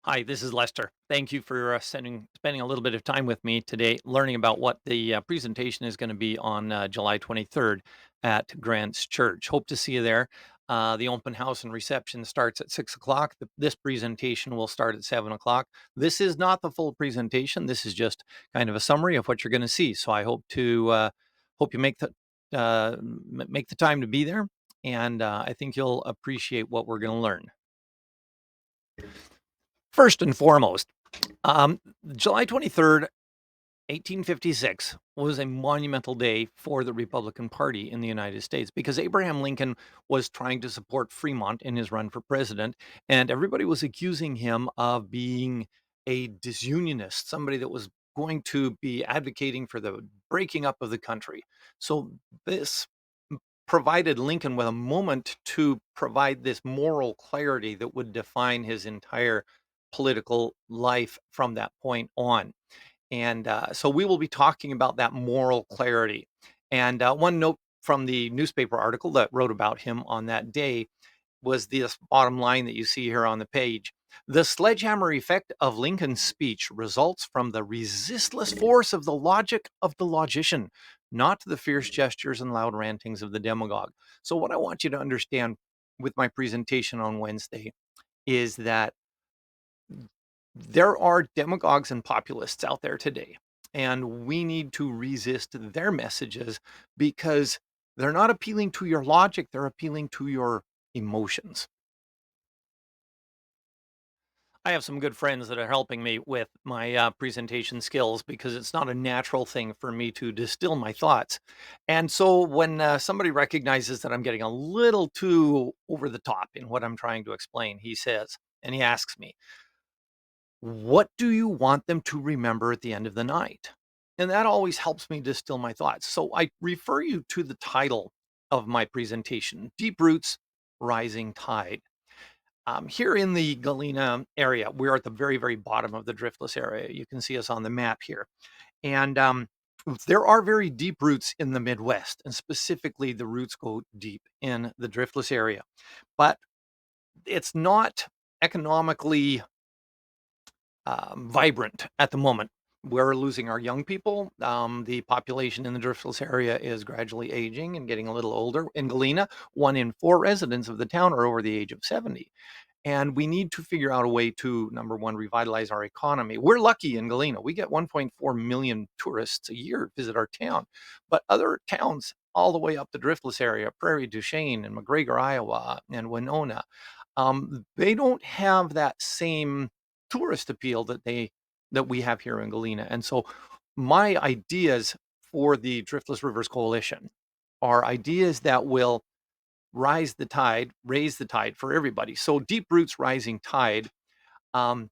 Hi, this is Lester. Thank you for spending a little bit of time with me today, learning about what the presentation is going to be on July 23rd at Grant's Church. Hope to see you there. The open house and reception starts at 6 o'clock. This presentation will start at 7 o'clock. This is not the full presentation. This is just kind of a summary of what you're going to see. So I hope you make the time to be there, and I think you'll appreciate what we're going to learn. First and foremost, Um, July 23rd, 1856 was a monumental day for the Republican Party in the United States because Abraham Lincoln was trying to support Fremont in his run for president, and everybody was accusing him of being a disunionist, somebody that was going to be advocating for the breaking up of the country. So this provided Lincoln with a moment to provide this moral clarity that would define his entire political life from that point on. And so we will be talking about that moral clarity. And one note from the newspaper article that wrote about him on that day was this bottom line that you see here on the page. The sledgehammer effect of Lincoln's speech results from the resistless force of the logic of the logician, not the fierce gestures and loud rantings of the demagogue. So, what I want you to understand with my presentation on Wednesday is that there are demagogues and populists out there today, and we need to resist their messages because they're not appealing to your logic, they're appealing to your emotions. I have some good friends that are helping me with my presentation skills because it's not a natural thing for me to distill my thoughts. And so when somebody recognizes that I'm getting a little too over the top in what I'm trying to explain, he says, and he asks me, what do you want them to remember at the end of the night? And that always helps me distill my thoughts. So I refer you to the title of my presentation, Deep Roots, Rising Tide. Here in the Galena area, we're at the very, very bottom of the Driftless area. You can see us on the map here. And there are very deep roots in the Midwest, and specifically the roots go deep in the Driftless area. But it's not economically vibrant at the moment. We're losing our young people. The population in the Driftless area is gradually aging and getting a little older. In Galena, 1 in 4 residents of the town are over the age of 70. And we need to figure out a way to, number one, revitalize our economy. We're lucky in Galena. We get 1.4 million tourists a year visit our town. But other towns all the way up the Driftless area, Prairie du Chien and McGregor, Iowa, and Winona, they don't have that same tourist appeal that we have here in Galena. And so my ideas for the Driftless Rivers Coalition are ideas that will raise the tide for everybody. So deep roots rising tide um,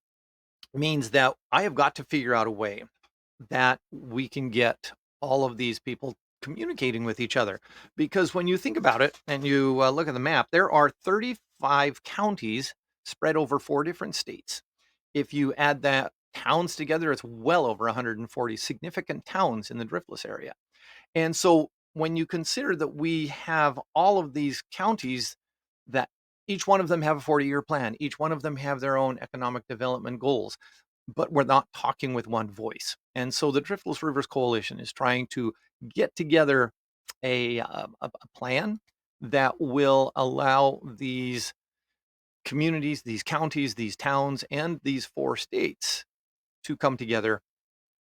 means that I have got to figure out a way that we can get all of these people communicating with each other. Because when you think about it and you look at the map, there are 35 counties spread over 4 different states. If you add that towns together, it's well over 140 significant towns in the Driftless area. And so when you consider that we have all of these counties that each one of them have a 40-year plan, each one of them have their own economic development goals, but we're not talking with one voice. And so the Driftless Rivers Coalition is trying to get together a plan that will allow these communities, these counties, these towns, and these 4 states to come together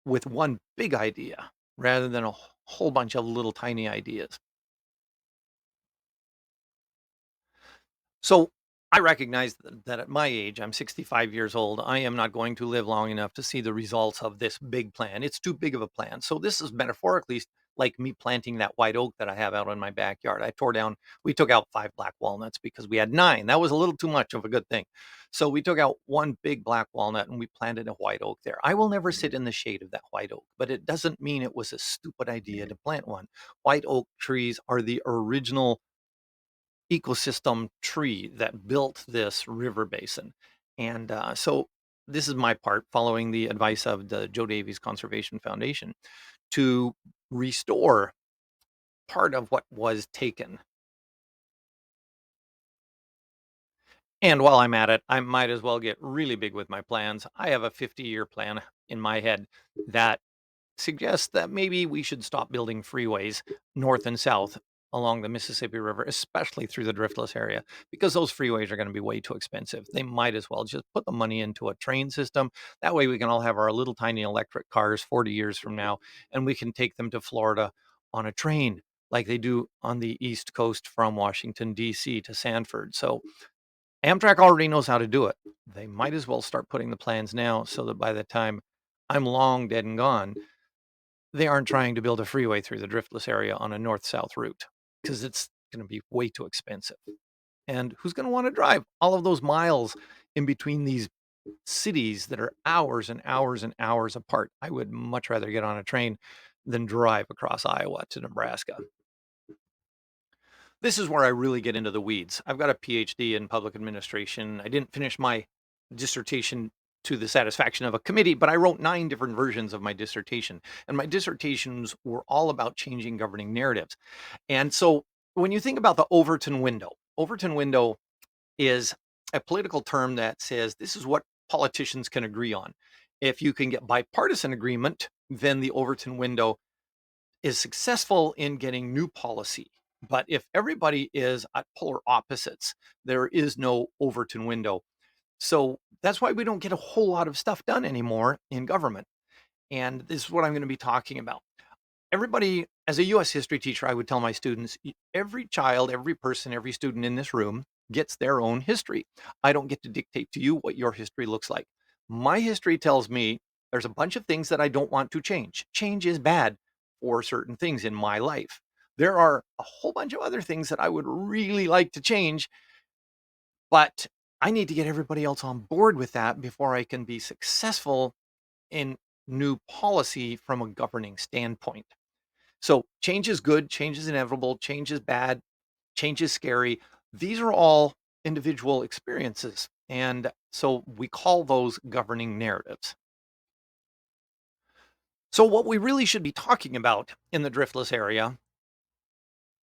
with one big idea rather than a whole bunch of little tiny ideas. So I recognize that at my age, I'm 65 years old. I am not going to live long enough to see the results of this big plan. It's too big of a plan. So this is metaphorically like me planting that white oak that I have out in my backyard. We took out 5 black walnuts because we had 9. That was a little too much of a good thing. So we took out one big black walnut and we planted a white oak there. I will never sit in the shade of that white oak, but it doesn't mean it was a stupid idea to plant one. White oak trees are the original ecosystem tree that built this river basin. And so this is my part, following the advice of the Joe Davies Conservation Foundation, to restore part of what was taken. And while I'm at it, I might as well get really big with my plans. I have a 50-year plan in my head that suggests that maybe we should stop building freeways north and south along the Mississippi River, especially through the Driftless area, because those freeways are going to be way too expensive. They might as well just put the money into a train system. That way we can all have our little tiny electric cars 40 years from now, and we can take them to Florida on a train like they do on the East Coast from Washington, D.C. to Sanford. So Amtrak already knows how to do it. They might as well start putting the plans now so that by the time I'm long dead and gone, they aren't trying to build a freeway through the Driftless area on a north-south route because it's going to be way too expensive. And who's going to want to drive all of those miles in between these cities that are hours and hours and hours apart? I would much rather get on a train than drive across Iowa to Nebraska. This is where I really get into the weeds. I've got a PhD in public administration. I didn't finish my dissertation to the satisfaction of a committee, but I wrote 9 different versions of my dissertation. And my dissertations were all about changing governing narratives. And so when you think about the Overton window is a political term that says this is what politicians can agree on. If you can get bipartisan agreement, then the Overton window is successful in getting new policy. But if everybody is at polar opposites, there is no Overton window. So that's why we don't get a whole lot of stuff done anymore in government. And this is what I'm going to be talking about. Everybody, as a US history teacher, I would tell my students every child, every person, every student in this room gets their own history. I don't get to dictate to you what your history looks like. My history tells me there's a bunch of things that I don't want to change. Change is bad for certain things in my life. There are a whole bunch of other things that I would really like to change, but I need to get everybody else on board with that before I can be successful in new policy from a governing standpoint. So change is good, change is inevitable, change is bad, change is scary. These are all individual experiences. And so we call those governing narratives. So what we really should be talking about in the driftless area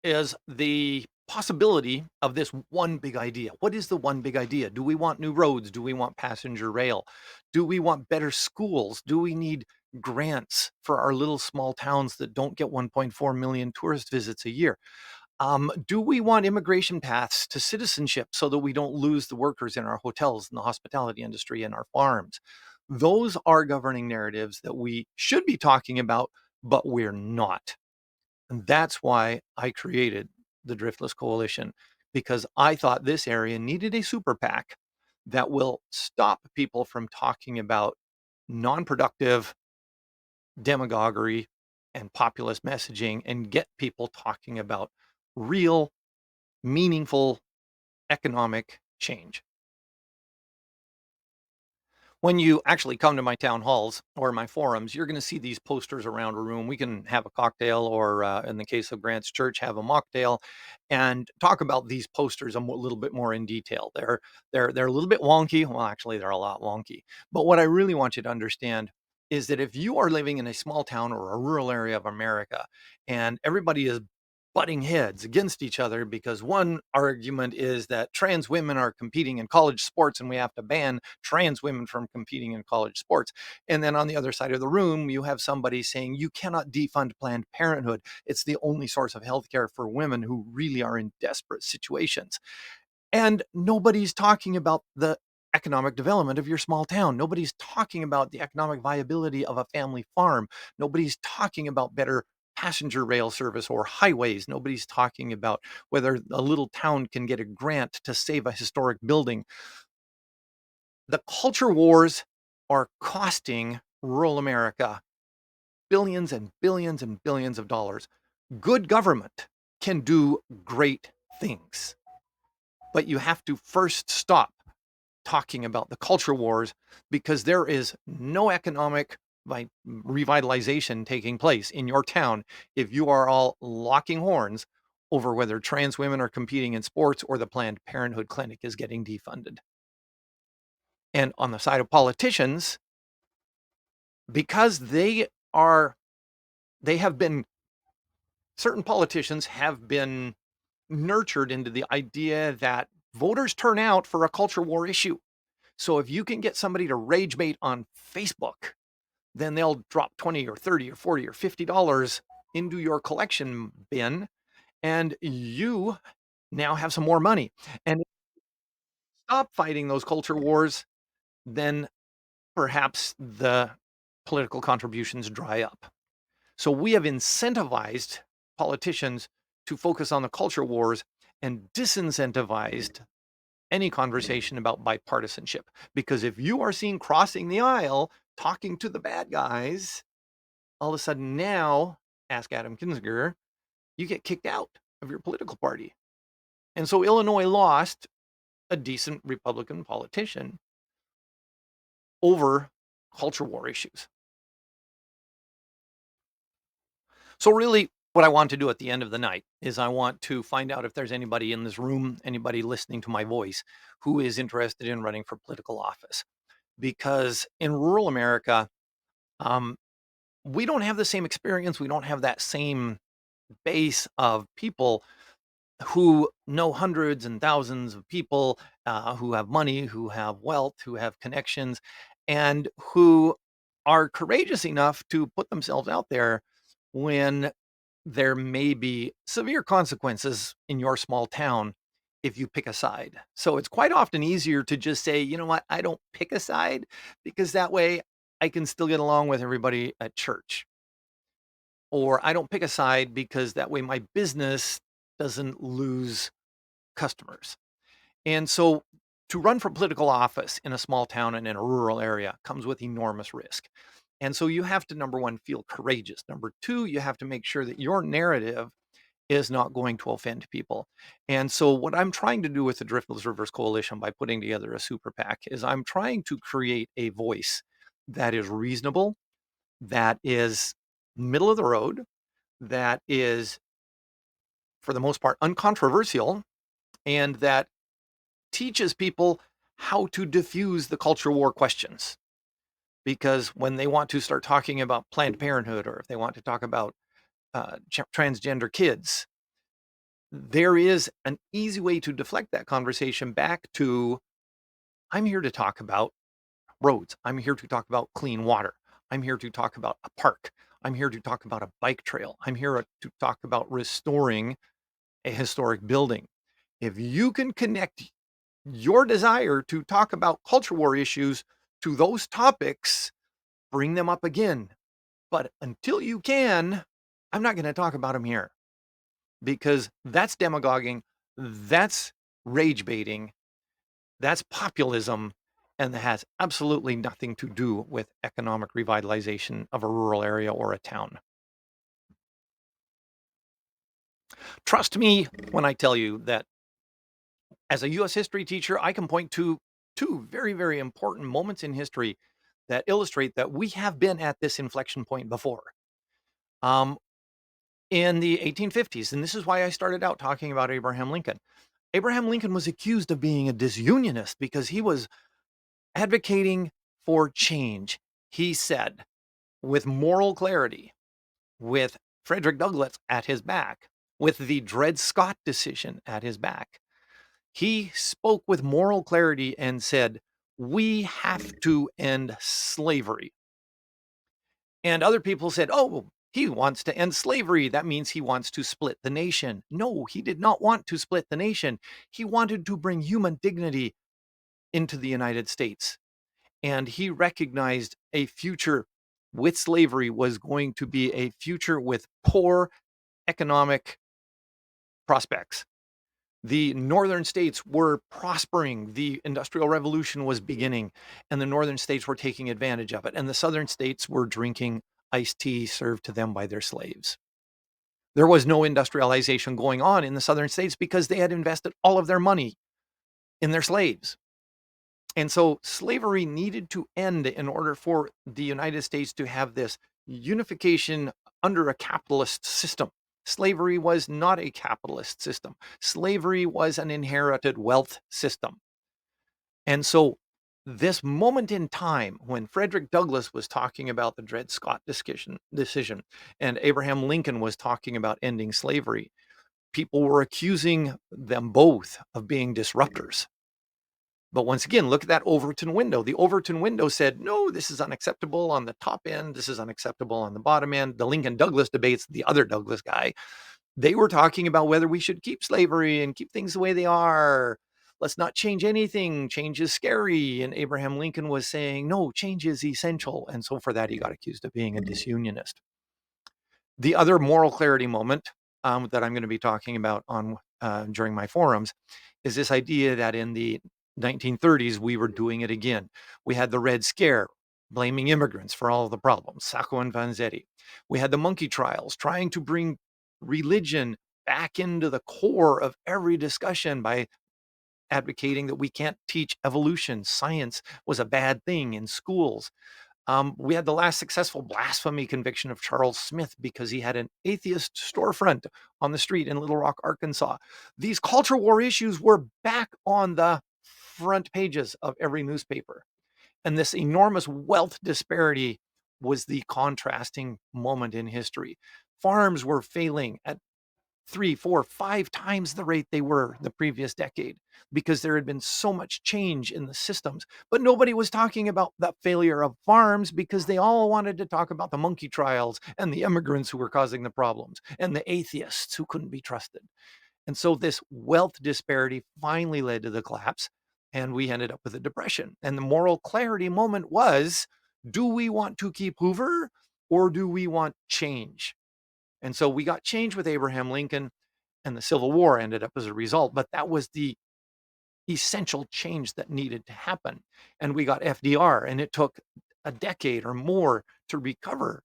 is the possibility of this one big idea. What is the one big idea? Do we want new roads? Do we want passenger rail? Do we want better schools? Do we need grants for our little small towns that don't get 1.4 million tourist visits a year? Do we want immigration paths to citizenship so that we don't lose the workers in our hotels and the hospitality industry and our farms? Those are governing narratives that we should be talking about, but we're not. And that's why I created the Driftless Coalition, because I thought this area needed a super PAC that will stop people from talking about non-productive demagoguery and populist messaging and get people talking about real, meaningful economic change. When you actually come to my town halls or my forums, you're going to see these posters around a room. We can have a cocktail, or in the case of Grant's Church, have a mocktail, and talk about these posters a little bit more in detail. They're a little bit wonky. Well, actually, they're a lot wonky. But what I really want you to understand is that if you are living in a small town or a rural area of America, and everybody is butting heads against each other because one argument is that trans women are competing in college sports and we have to ban trans women from competing in college sports. And then on the other side of the room, you have somebody saying you cannot defund Planned Parenthood. It's the only source of healthcare for women who really are in desperate situations. And nobody's talking about the economic development of your small town. Nobody's talking about the economic viability of a family farm. Nobody's talking about better passenger rail service or highways. Nobody's talking about whether a little town can get a grant to save a historic building. The culture wars are costing rural America billions and billions and billions of dollars. Good government can do great things, but you have to first stop talking about the culture wars, because there is no economic revitalization taking place in your town if you are all locking horns over whether trans women are competing in sports or the Planned Parenthood clinic is getting defunded. And on the side of politicians, because they have been, certain politicians have been nurtured into the idea that voters turn out for a culture war issue. So if you can get somebody to rage bait on Facebook, then they'll drop 20 or 30 or 40 or $50 into your collection bin, and you now have some more money. And stop fighting those culture wars, then perhaps the political contributions dry up. So we have incentivized politicians to focus on the culture wars and disincentivized any conversation about bipartisanship. Because if you are seen crossing the aisle, talking to the bad guys, all of a sudden now, ask Adam Kinzinger, you get kicked out of your political party. And so Illinois lost a decent Republican politician over culture war issues. So really, what I want to do at the end of the night is I want to find out if there's anybody in this room, anybody listening to my voice, who is interested in running for political office. Because in rural America, um, we don't have the same experience. We don't have that same base of people who know hundreds and thousands of people, who have money, who have wealth, who have connections, and who are courageous enough to put themselves out there when there may be severe consequences in your small town if you pick a side. So it's quite often easier to just say, you know what, I don't pick a side, because that way I can still get along with everybody at church. Or I don't pick a side because that way my business doesn't lose customers. And so to run for political office in a small town and in a rural area comes with enormous risk. And so you have to, number one, feel courageous. Number two, you have to make sure that your narrative is not going to offend people. And so what I'm trying to do with the Driftless Rivers Coalition by putting together a super PAC is I'm trying to create a voice that is reasonable, that is middle of the road, that is, for the most part, uncontroversial, and that teaches people how to diffuse the culture war questions. Because when they want to start talking about Planned Parenthood, or if they want to talk about transgender kids, there is an easy way to deflect that conversation back to, I'm here to talk about roads. I'm here to talk about clean water. I'm here to talk about a park. I'm here to talk about a bike trail. I'm here to talk about restoring a historic building. If you can connect your desire to talk about culture war issues to those topics, bring them up again. But until you can, I'm not going to talk about them here, because that's demagoguing, that's rage baiting, that's populism, and that has absolutely nothing to do with economic revitalization of a rural area or a town. Trust me when I tell you that as a US history teacher, I can point to two very, very important moments in history that illustrate that we have been at this inflection point before. Um, in the 1850s, and this is why I started out talking about Abraham Lincoln. Abraham Lincoln was accused of being a disunionist because he was advocating for change. He said, with moral clarity, with Frederick Douglass at his back, with the Dred Scott decision at his back, he spoke with moral clarity and said, we have to end slavery. And other people said, oh, he wants to end slavery. That means he wants to split the nation. No, he did not want to split the nation. He wanted to bring human dignity into the United States. And he recognized a future with slavery was going to be a future with poor economic prospects. The northern states were prospering. The Industrial Revolution was beginning, and the northern states were taking advantage of it. And the southern states were drinking iced tea served to them by their slaves. There was no industrialization going on in the southern states because they had invested all of their money in their slaves. And so slavery needed to end in order for the United States to have this unification under a capitalist system. Slavery was not a capitalist system. Slavery was an inherited wealth system. And so this moment in time when Frederick Douglass was talking about the Dred Scott decision and Abraham Lincoln was talking about ending slavery, people were accusing them both of being disruptors. But once again, look at that Overton window. The Overton window said, no, this is unacceptable on the top end. This is unacceptable on the bottom end. The Lincoln Douglas debates, the other Douglas guy, they were talking about whether we should keep slavery and keep things the way they are. Let's not change anything. Change is scary. And Abraham Lincoln was saying, no, change is essential. And so for that, he got accused of being a disunionist. The other moral clarity moment that I'm going to be talking about on during my forums is this idea that in the 1930s, we were doing it again. We had the Red Scare, blaming immigrants for all of the problems, Sacco and Vanzetti. We had the monkey trials, trying to bring religion back into the core of every discussion by advocating that we can't teach evolution. Science was a bad thing in schools. We had the last successful blasphemy conviction of Charles Smith because he had an atheist storefront on the street in Little Rock, Arkansas. These culture war issues were back on the front pages of every newspaper. And this enormous wealth disparity was the contrasting moment in history. Farms were failing at 3, 4, 5 times the rate they were the previous decade because there had been so much change in the systems. But nobody was talking about the failure of farms because they all wanted to talk about the monkey trials and the immigrants who were causing the problems and the atheists who couldn't be trusted. And so this wealth disparity finally led to the collapse, and we ended up with a depression. And the moral clarity moment was, do we want to keep Hoover or do we want change? And so we got change with Abraham Lincoln, and the Civil War ended up as a result. But that was the essential change that needed to happen. And we got FDR, and it took a decade or more to recover.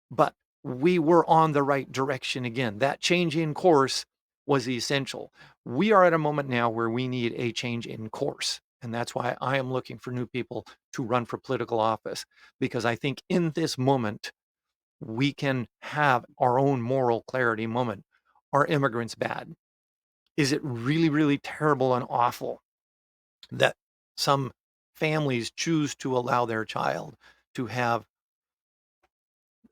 But we were on the right direction again. That change in course was essential. We are at a moment now where we need a change in course. And that's why I am looking for new people to run for political office, because I think in this moment, we can have our own moral clarity moment. Are immigrants bad? Is it really, really terrible and awful that some families choose to allow their child to have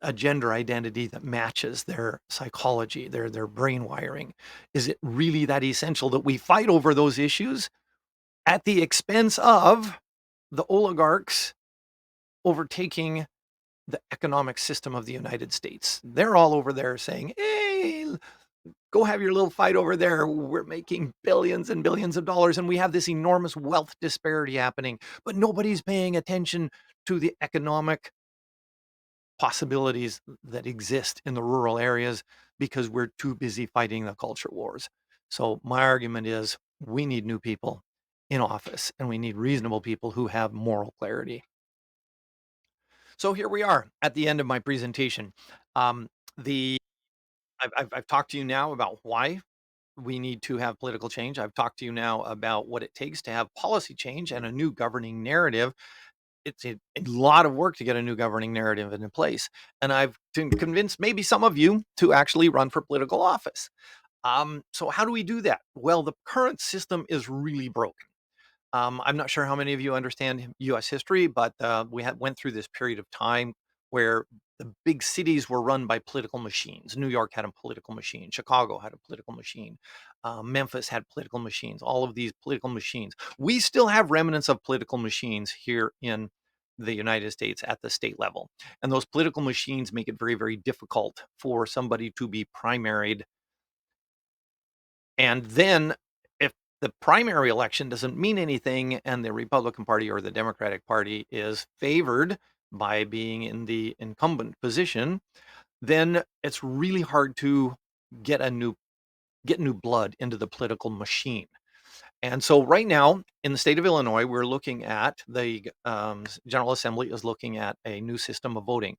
a gender identity that matches their psychology, their brain wiring? Is it really that essential that we fight over those issues at the expense of the oligarchs overtaking the economic system of the United States? They're all over there saying, hey, go have your little fight over there. We're making billions and billions of dollars, and we have this enormous wealth disparity happening, but nobody's paying attention to the economic possibilities that exist in the rural areas because we're too busy fighting the culture wars. So my argument is we need new people in office, and we need reasonable people who have moral clarity. So here we are at the end of my presentation. Um, the I've talked to you now about why we need to have political change. I've talked to you now about what it takes to have policy change and a new governing narrative. It's a lot of work to get a new governing narrative into place. And I've convinced maybe some of you to actually run for political office. So how do we do that? Well, the current system is really broken. I'm not sure how many of you understand U.S. history, but we went through this period of time where the big cities were run by political machines. New York had a political machine. Chicago had a political machine. Memphis had political machines. All of these political machines. We still have remnants of political machines here in the United States at the state level. And those political machines make it very, very difficult for somebody to be primaried. And then if the primary election doesn't mean anything and the Republican Party or the Democratic Party is favored by being in the incumbent position, then it's really hard to get new blood into the political machine. And so right now in the state of Illinois, we're looking at the General Assembly is looking at a new system of voting.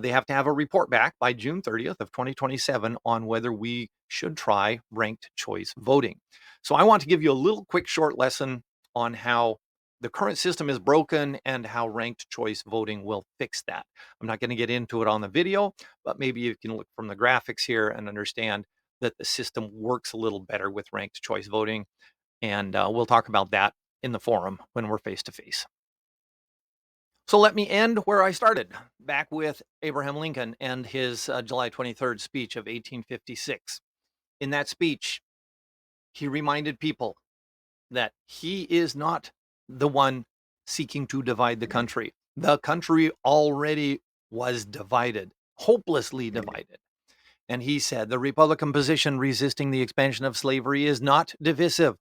They have to have a report back by June 30th of 2027 on whether we should try ranked choice voting. So I want to give you a little quick short lesson on how the current system is broken and how ranked choice voting will fix that. I'm not going to get into it on the video, but maybe you can look from the graphics here and understand that the system works a little better with ranked choice voting. And we'll talk about that in the forum when we're face to face. So let me end where I started, back with Abraham Lincoln and his July 23rd speech of 1856. In that speech, he reminded people that he is not the one seeking to divide the country. The country already was divided, hopelessly divided. And he said the Republican position resisting the expansion of slavery is not divisive.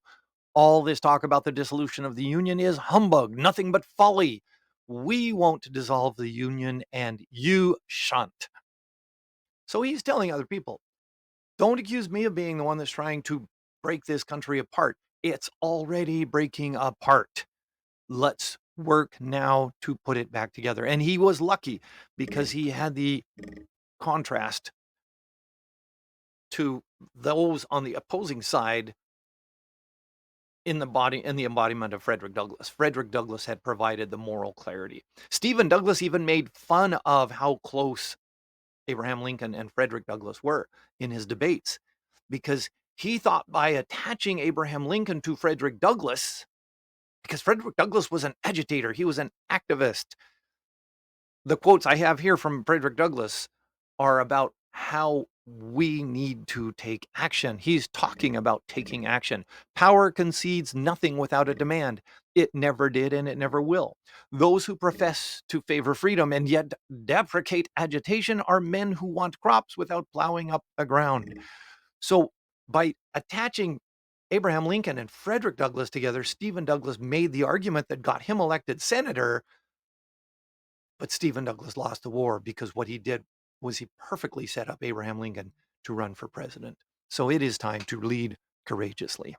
All this talk about the dissolution of the Union is humbug, nothing but folly. We won't dissolve the Union, and you shan't. So he's telling other people, don't accuse me of being the one that's trying to break this country apart. It's already breaking apart. Let's work now to put it back together. And he was lucky because he had the contrast to those on the opposing side in the embodiment of Frederick Douglass. Frederick Douglass had provided the moral clarity. Stephen Douglas even made fun of how close Abraham Lincoln and Frederick Douglass were in his debates, because he thought by attaching Abraham Lincoln to Frederick Douglass, because Frederick Douglass was an agitator, he was an activist. The quotes I have here from Frederick Douglass are about how we need to take action. He's talking about taking action. Power concedes nothing without a demand. It never did, and it never will. Those who profess to favor freedom and yet deprecate agitation are men who want crops without plowing up the ground. So by attaching Abraham Lincoln and Frederick Douglass together, Stephen Douglas made the argument that got him elected senator. But Stephen Douglas lost the war because what he did was he perfectly set up Abraham Lincoln to run for president. So it is time to lead courageously.